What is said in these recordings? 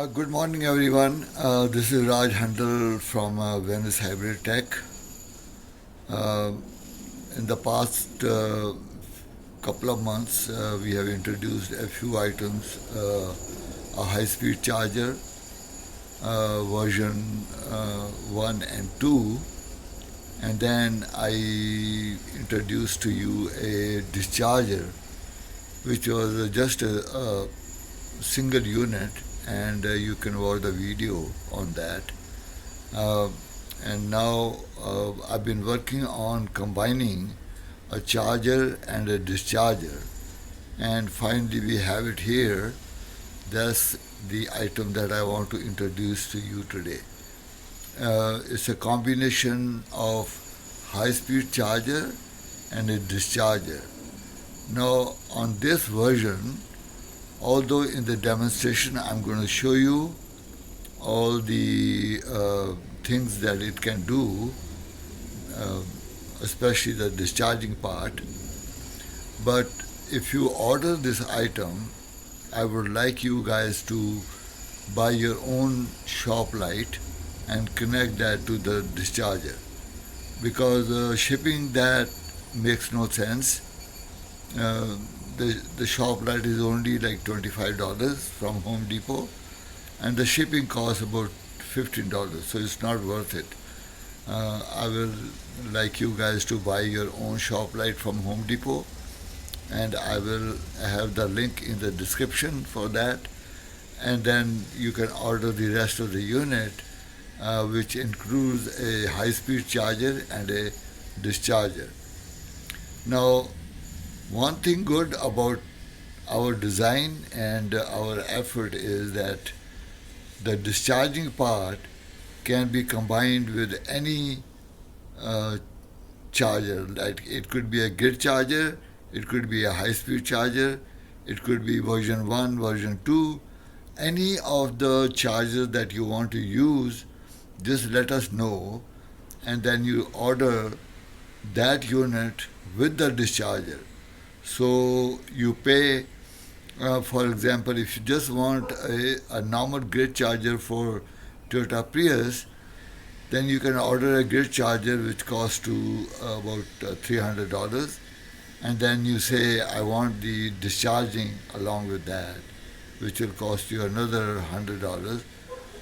Good morning, everyone. This is Raj Handal from Venus Hybrid Tech. Uh, in the past couple of months, we have introduced a few items, a high-speed charger, version 1 and 2, and then I introduced to you a discharger, which was just a single unit, and you can watch the video on that. Uh, and now I've been working on combining a charger and a discharger, and finally we have it here. That's the item that I want to introduce to you today. It's a combination of high-speed charger and a discharger. Now on this version, although in the demonstration I'm going to show you all the things that it can do, uh, especially the discharging part, but if you order this item, I would like you guys to buy your own shop light and connect that to the discharger, because shipping that makes no sense. Uh, the shop light is only like $25 from Home Depot, and the shipping costs about $15, so it's not worth it. I will like you guys to buy your own shop light from Home Depot, and I will have the link in the description for that, and then you can order the rest of the unit, which includes a high-speed charger and a discharger. Now, one thing good about our design and our effort is that the discharging part can be combined with any uh, charger. Like it could be a grid charger, it could be a high-speed charger, it could be version 1, version 2. Any of the chargers that you want to use, just let us know, and then you order that unit with the discharger. So you pay, for example, if you just want a normal grid charger for Toyota Prius, then you can order a grid charger which costs to about $300, and then you say I want the discharging along with that, which will cost you another $100.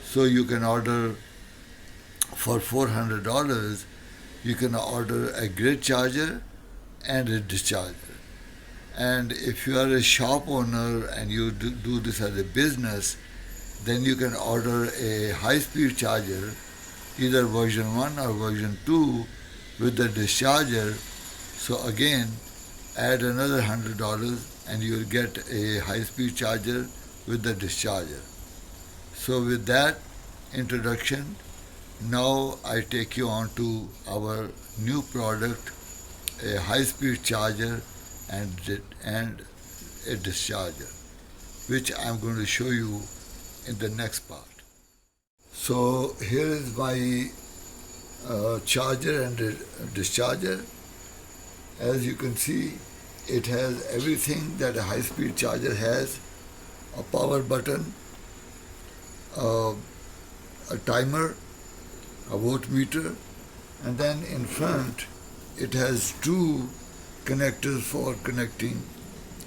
So you can order for $400. You can order a grid charger and a discharger. And if you are a shop owner and you do this as a business, then you can order a high-speed charger, either version 1 or version 2, with the discharger. So again, add another $100 and you will get a high-speed charger with the discharger. So with that introduction, now I take you on to our new product, a high-speed charger and a discharger, which I'm going to show you in the next part. So here is my charger and discharger. As you can see, it has everything that a high-speed charger has: a power button, a timer, a voltmeter, and then in front it has two connectors for connecting.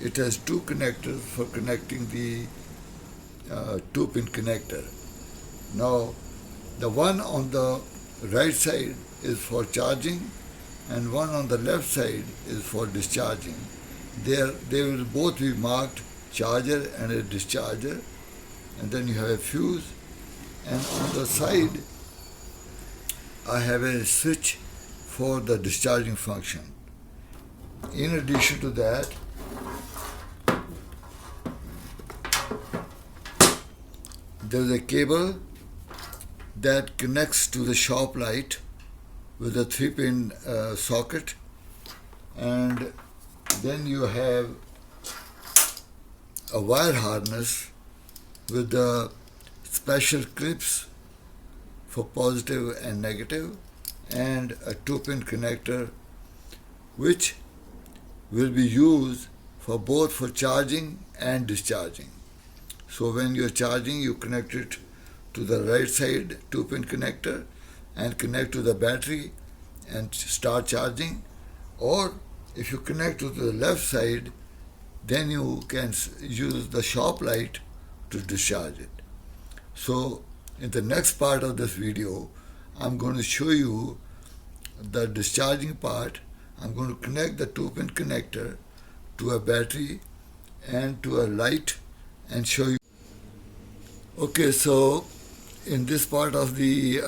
It has two connectors for connecting the 2-pin connector. Now, the one on the right side is for charging, and one on the left side is for discharging. They will both be marked charger and a discharger, and then you have a fuse, and on the side I have a switch for the discharging function. In addition to that, there is a cable that connects to the shop light with a 3-pin socket, and then you have a wire harness with the special clips for positive and negative, and a 2-pin connector which will be used for both for charging and discharging. So when you're charging, you connect it to the right side 2-pin connector and connect to the battery and start charging. Or if you connect to the left side, then you can use the shop light to discharge it. So in the next part of this video, I'm going to show you the discharging part. I'm going to connect the 2-pin connector to a battery and to a light and show you. Okay, so in this part of the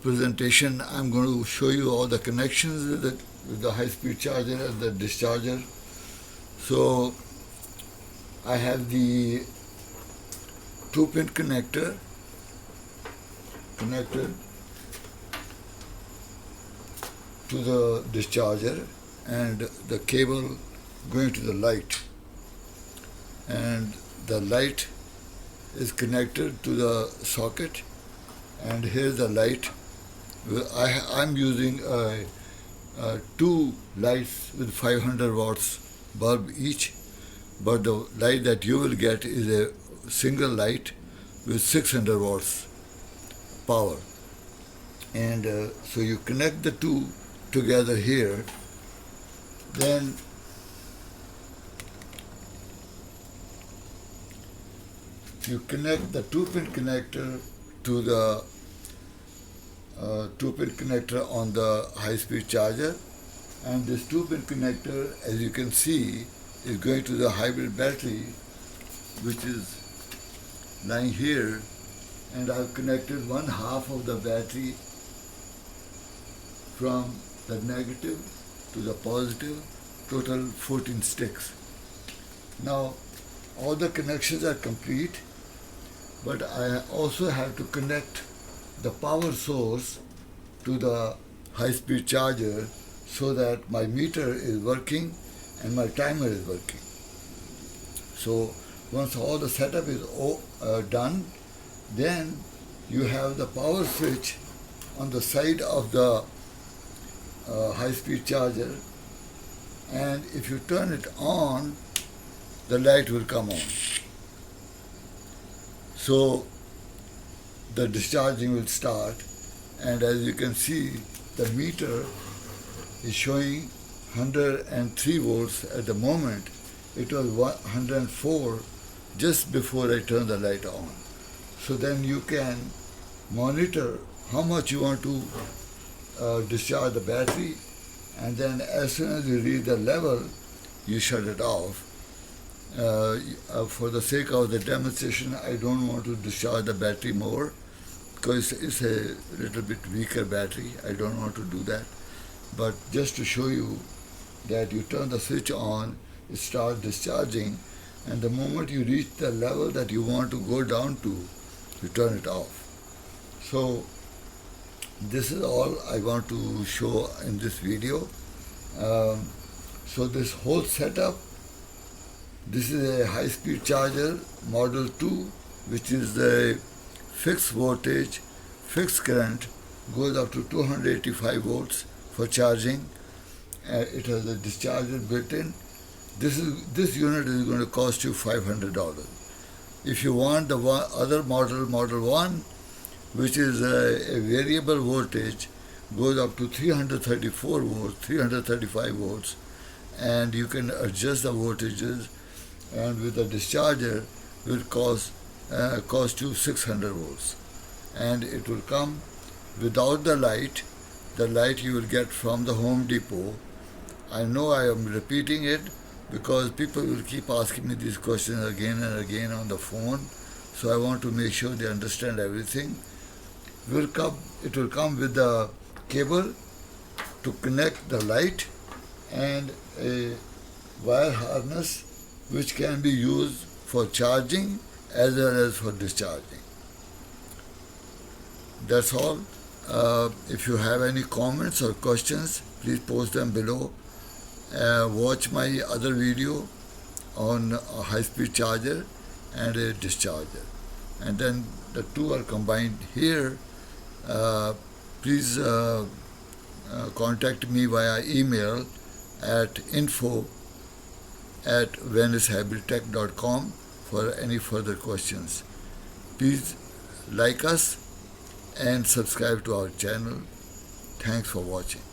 presentation, I'm going to show you all the connections with the high-speed charger and the discharger. So I have the 2-pin connector connected to the discharger and the cable going to the light, and the light is connected to the socket, and here's the light. I'm using two lights with 500 watts bulb each, but the light that you will get is a single light with 600 watts power. And so you connect the two together here, then you connect the 2-pin connector to the 2-pin connector on the high-speed charger, and this 2-pin connector, as you can see, is going to the hybrid battery, which is lying here, and I've connected one half of the battery from the negative to the positive, total 14 sticks. Now all the connections are complete, but I also have to connect the power source to the high-speed charger so that my meter is working and my timer is working. So once all the setup is done, then you have the power switch on the side of the high-speed charger, and if you turn it on, the light will come on. So the discharging will start, and as you can see, the meter is showing 103 volts at the moment. It was 104 just before I turned the light on. So then you can monitor how much you want to discharge the battery, and then as soon as you reach the level, you shut it off. For the sake of the demonstration, I don't want to discharge the battery more because it's a little bit weaker battery. I don't want to do that. But just to show you that you turn the switch on, it starts discharging, and the moment you reach the level that you want to go down to, you turn it off. So this is all I want to show in this video. So this whole setup, this is a high-speed charger Model 2, which is a fixed voltage, fixed current, goes up to 285 volts for charging. It has a discharger built in. This unit is going to cost you $500. If you want the other model, Model 1, which is a variable voltage, goes up to 334 volts, 335 volts, and you can adjust the voltages, and with the discharger will cost you 600 volts, and it will come without the light you will get from the Home Depot. I know I am repeating it because people will keep asking me these questions again and again on the phone, so I want to make sure they understand everything. It will come with the cable to connect the light and a wire harness which can be used for charging as well as for discharging. That's all. If you have any comments or questions, please post them below. Watch my other video on a high-speed charger and a discharger, and then the two are combined here. Please contact me via email at info@venice hybrid tech.com, for any further questions. Please like us and subscribe to our channel. Thanks for watching.